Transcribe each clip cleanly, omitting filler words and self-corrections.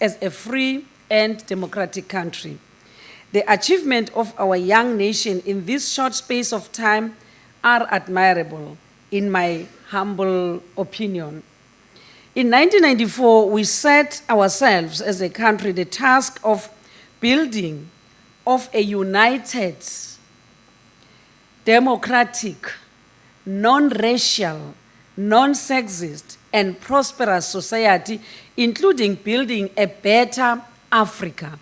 as a free and democratic country. The achievement of our young nation in this short space of time are admirable, in my humble opinion. In 1994, we set ourselves as a country the task of building of a united, democratic, non-racial, non-sexist, and prosperous society, including building a better Africa.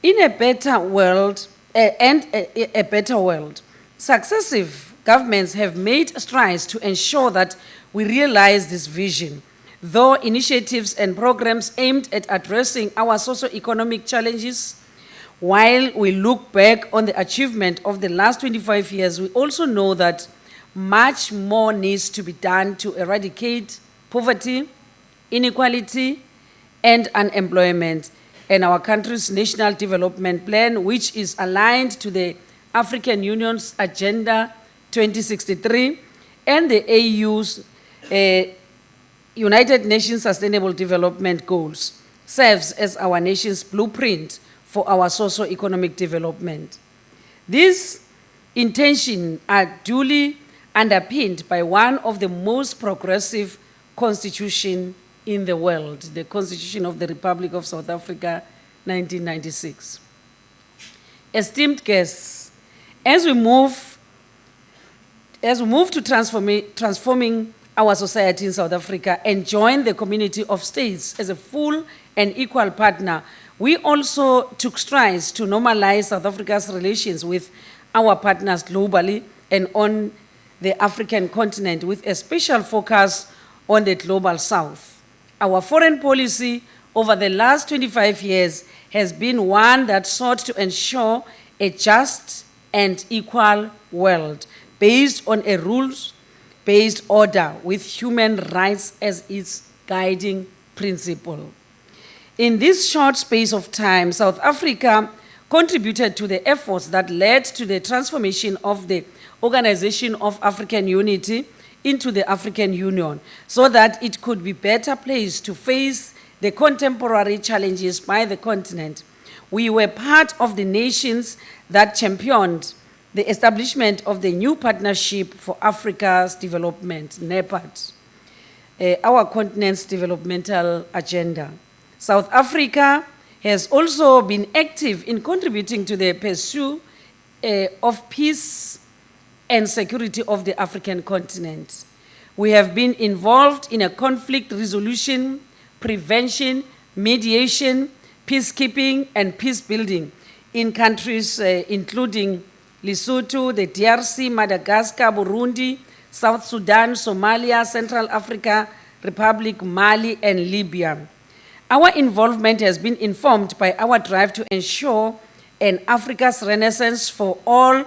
In a better world, a better world, successive governments have made strides to ensure that we realize this vision, though initiatives and programs aimed at addressing our socio-economic challenges. While we look back on the achievement of the last 25 years, we also know that much more needs to be done to eradicate poverty, inequality, and unemployment. And our country's National Development Plan, which is aligned to the African Union's Agenda 2063 and the AU's United Nations Sustainable Development Goals, serves as our nation's blueprint for our socio-economic development. These intentions are duly underpinned by one of the most progressive constitutions in the world, the Constitution of the Republic of South Africa, 1996. Esteemed guests, as we move to transforming our society in South Africa and join the community of states as a full and equal partner, we also took strides to normalize South Africa's relations with our partners globally and on the African continent, with a special focus on the global south. Our foreign policy over the last 25 years has been one that sought to ensure a just and equal world based on a rules-based order with human rights as its guiding principle. In this short space of time, South Africa contributed to the efforts that led to the transformation of the Organization of African Unity into the African Union, so that it could be better placed to face the contemporary challenges by the continent. We were part of the nations that championed the establishment of the new Partnership for Africa's Development, NEPAD, our continent's developmental agenda. South Africa has also been active in contributing to the pursuit of peace and security of the African continent. We have been involved in a conflict resolution, prevention, mediation, peacekeeping, and peace building in countries including Lesotho, the DRC, Madagascar, Burundi, South Sudan, Somalia, Central Africa Republic, Mali, and Libya. Our involvement has been informed by our drive to ensure an Africa's renaissance for all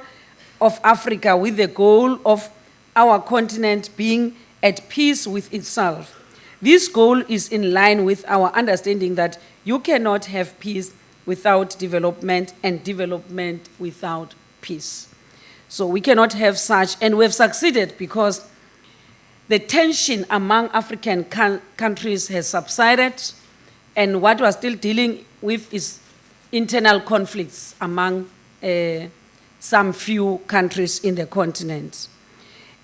of Africa, with the goal of our continent being at peace with itself. This goal is in line with our understanding that you cannot have peace without development and development without peace. So we cannot have such, and we've succeeded because the tension among African countries has subsided, and what we're still dealing with is internal conflicts among some few countries in the continent.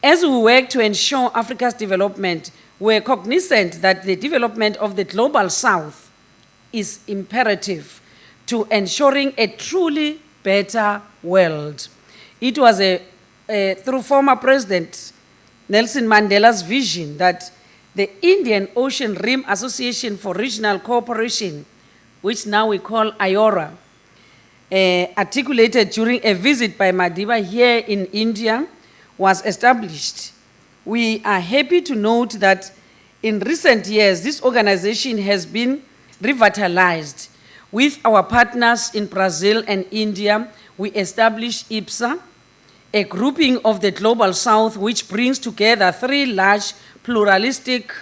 As we work to ensure Africa's development, we're cognizant that the development of the global south is imperative to ensuring a truly better world. It was through former President Nelson Mandela's vision that the Indian Ocean Rim Association for Regional Cooperation, which now we call IORA, articulated during a visit by Madiba here in India, was established. We are happy to note that in recent years, this organization has been revitalized. With our partners in Brazil and India, we established IPSA, a grouping of the Global South which brings together three large pluralistic,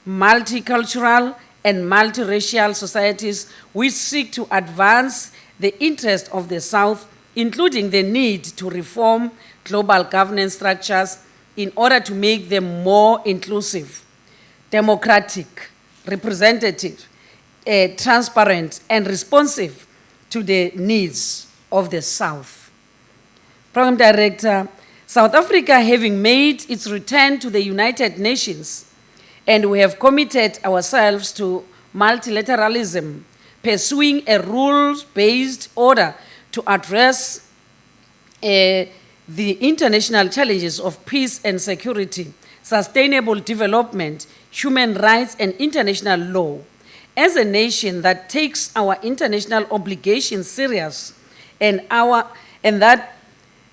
multicultural, and multiracial societies which seek to advance the interests of the South, including the need to reform global governance structures in order to make them more inclusive, democratic, representative, transparent and responsive to the needs of the South. Program Director, South Africa having made its return to the United Nations, and we have committed ourselves to multilateralism, pursuing a rules-based order to address the international challenges of peace and security, sustainable development, human rights, and international law. As a nation that takes our international obligations serious, and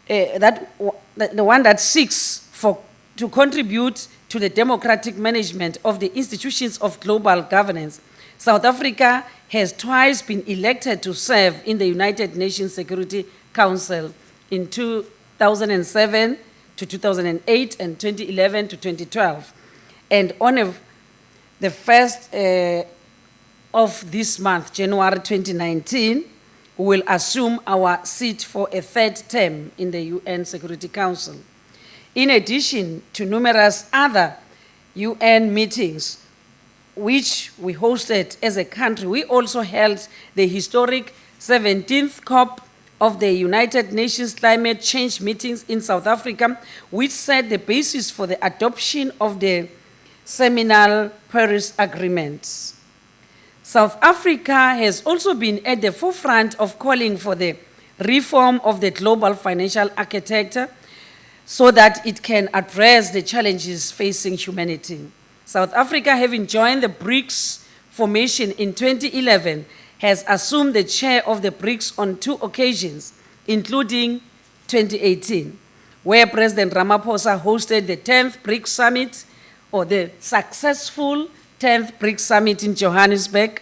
the one that seeks to contribute to the democratic management of the institutions of global governance, South Africa has twice been elected to serve in the United Nations Security Council in 2007 to 2008 and 2011 to 2012. And on the 1st of this month, January 2019, we will assume our seat for a third term in the UN Security Council. In addition to numerous other UN meetings, which we hosted as a country, we also held the historic 17th COP of the United Nations Climate Change meetings in South Africa, which set the basis for the adoption of the seminal Paris Agreement. South Africa has also been at the forefront of calling for the reform of the global financial architecture so that it can address the challenges facing humanity. South Africa, having joined the BRICS formation in 2011, has assumed the chair of the BRICS on 2 occasions, including 2018, where President Ramaphosa hosted the 10th BRICS Summit, or the successful 10th BRICS Summit in Johannesburg.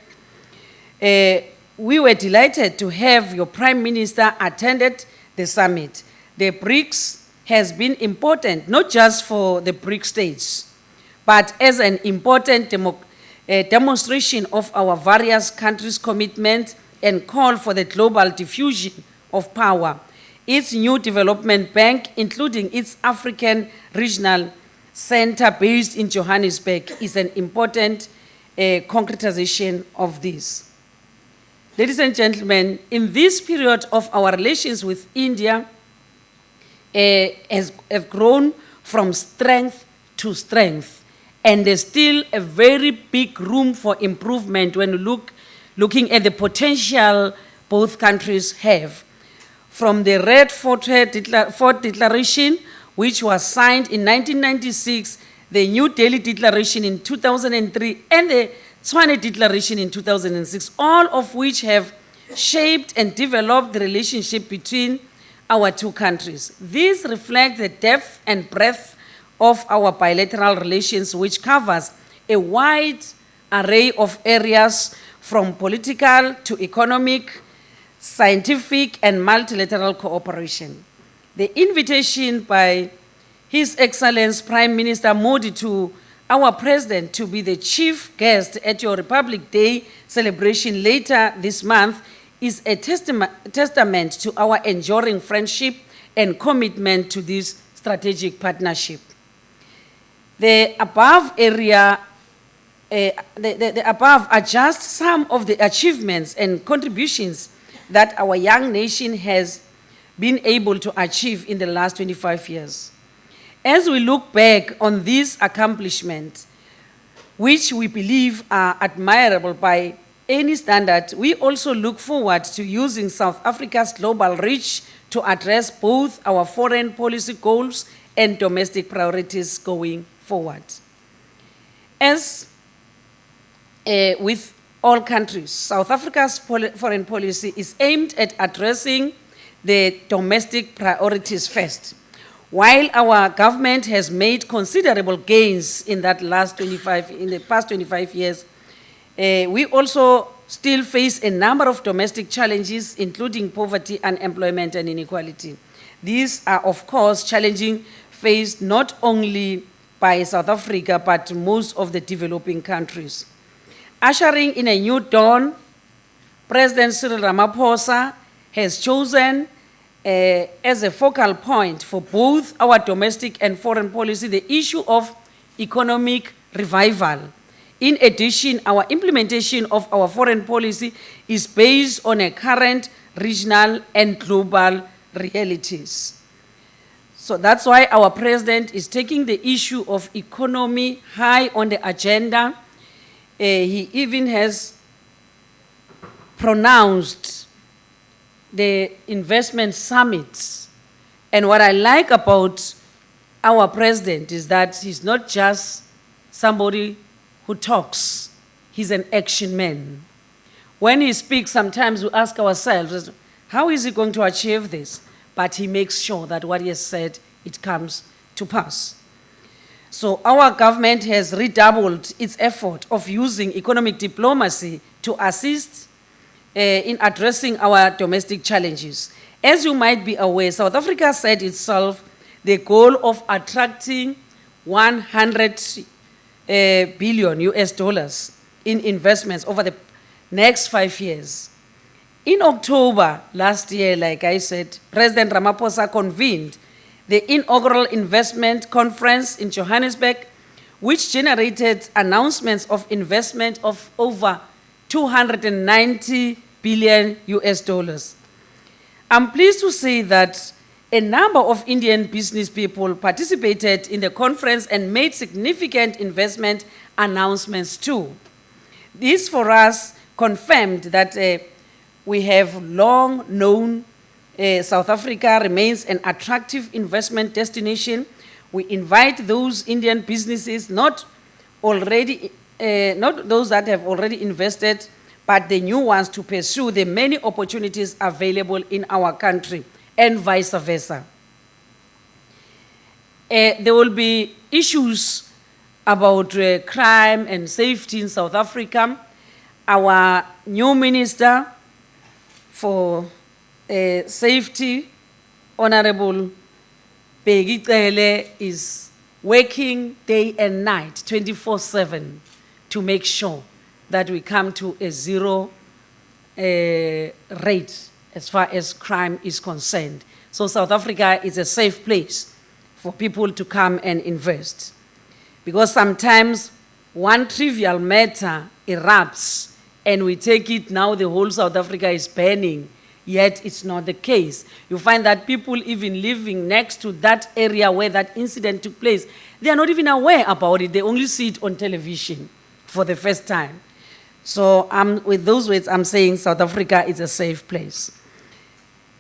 We were delighted to have your Prime Minister attended the summit. The BRICS has been important, not just for the BRICS states, but as an important demonstration of our various countries' commitment and call for the global diffusion of power. Its new development bank, including its African Regional Center based in Johannesburg, is an important concretization of this. Ladies and gentlemen, in this period of our relations with India have grown from strength to strength. And there's still a very big room for improvement when looking at the potential both countries have. From the Red Fort Declaration, which was signed in 1996, the New Delhi Declaration in 2003, and the Tshwane Declaration in 2006, all of which have shaped and developed the relationship between our two countries. These reflect the depth and breadth of our bilateral relations, which covers a wide array of areas from political to economic, scientific, and multilateral cooperation. The invitation by His Excellency Prime Minister Modi to our President to be the chief guest at your Republic Day celebration later this month is a testament to our enduring friendship and commitment to this strategic partnership. The above are just some of the achievements and contributions that our young nation has been able to achieve in the last 25 years. As we look back on these accomplishments, which we believe are admirable by any standard, we also look forward to using South Africa's global reach to address both our foreign policy goals and domestic priorities going forward. As with all countries, South Africa's foreign policy is aimed at addressing the domestic priorities first. While our government has made considerable gains in the past 25 years, we also still face a number of domestic challenges, including poverty, unemployment, and inequality. These are, of course, challenges faced not only by South Africa, but most of the developing countries. Ushering in a new dawn, President Cyril Ramaphosa has chosen as a focal point for both our domestic and foreign policy the issue of economic revival, In addition, our implementation of our foreign policy is based on a current regional and global realities. So that's why our president is taking the issue of economy high on the agenda. He even has pronounced the investment summits. And what I like about our president is that he's not just somebody who talks, he's an action man. When he speaks, sometimes we ask ourselves, how is he going to achieve this? But he makes sure that what he has said, it comes to pass. So our government has redoubled its effort of using economic diplomacy to assist in addressing our domestic challenges. As you might be aware, South Africa set itself the goal of attracting 100 billion US dollars in investments over the next 5 years. In October last year, like I said, President Ramaphosa convened the inaugural investment conference in Johannesburg, which generated announcements of investment of over 290 billion US dollars. I'm pleased to say that a number of Indian business people participated in the conference and made significant investment announcements too. This for us confirmed that we have long known South Africa remains an attractive investment destination. We invite those Indian businesses, not those that have already invested, but the new ones, to pursue the many opportunities available in our country, and vice versa. There will be issues about crime and safety in South Africa. Our new minister for safety, Honorable Bheki Cele, is working day and night, 24/7, to make sure that we come to a zero rate as far as crime is concerned. So South Africa is a safe place for people to come and invest. Because sometimes one trivial matter erupts and we take it now the whole South Africa is burning, yet it's not the case. You find that people even living next to that area where that incident took place, they are not even aware about it. They only see it on television for the first time. So with those words, I'm saying South Africa is a safe place.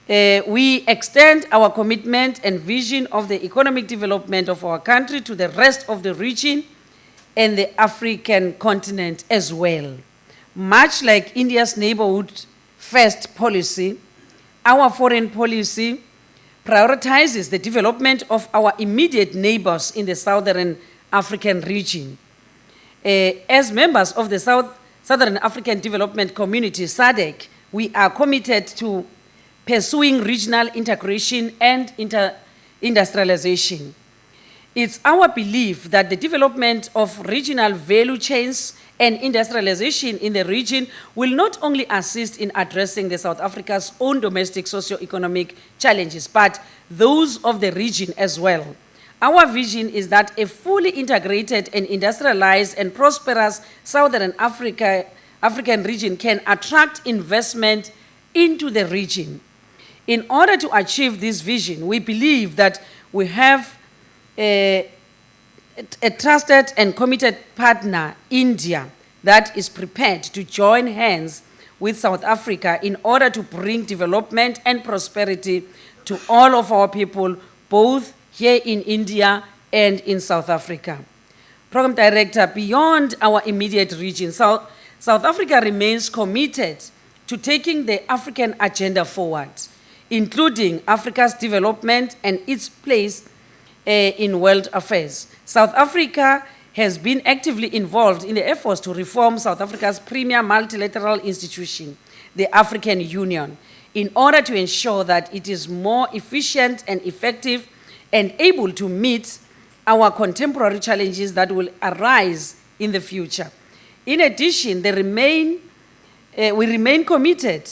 We extend our commitment and vision of the economic development of our country to the rest of the region and the African continent as well. Much like India's neighborhood first policy, our foreign policy prioritizes the development of our immediate neighbors in the Southern African region. As members of the Southern African Development Community, SADC, we are committed to pursuing regional integration and industrialization. It's our belief that the development of regional value chains and industrialization in the region will not only assist in addressing the South Africa's own domestic socio-economic challenges, but those of the region as well. Our vision is that a fully integrated and industrialized and prosperous Southern African region can attract investment into the region. In order to achieve this vision, we believe that we have a trusted and committed partner, India, that is prepared to join hands with South Africa in order to bring development and prosperity to all of our people, both here in India and in South Africa. Program Director, beyond our immediate region, South Africa remains committed to taking the African agenda forward, including Africa's development and its place in world affairs. South Africa has been actively involved in the efforts to reform South Africa's premier multilateral institution, the African Union, in order to ensure that it is more efficient and effective and able to meet our contemporary challenges that will arise in the future. In addition, we remain committed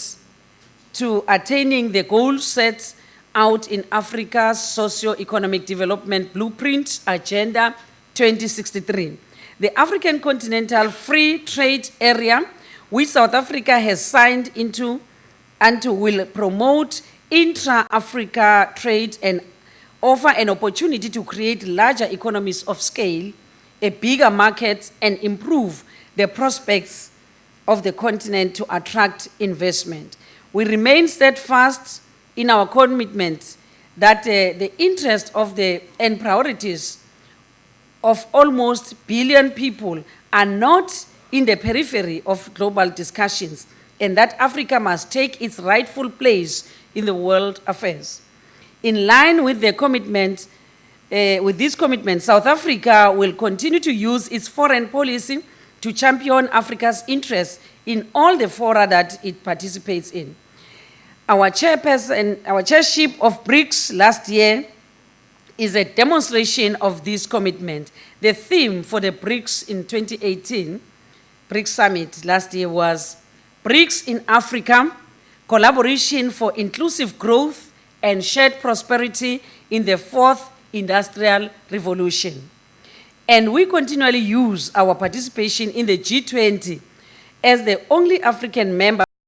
to attaining the goals set out in Africa's socio-economic development blueprint, Agenda 2063. the African Continental Free Trade Area, which South Africa has signed into and will promote intra-Africa trade and offer an opportunity to create larger economies of scale, a bigger market, and improve the prospects of the continent to attract investment. We remain steadfast in our commitment that the interest of and priorities of almost billion people are not in the periphery of global discussions, and that Africa must take its rightful place in the world affairs. In line with the commitment, with this commitment, South Africa will continue to use its foreign policy to champion Africa's interests in all the fora that it participates in. Our chairship of BRICS last year is a demonstration of this commitment. The theme for the BRICS in 2018, BRICS Summit last year was BRICS in Africa, collaboration for inclusive growth and shared prosperity in the fourth industrial revolution. And we continually use our participation in the G20 as the only African member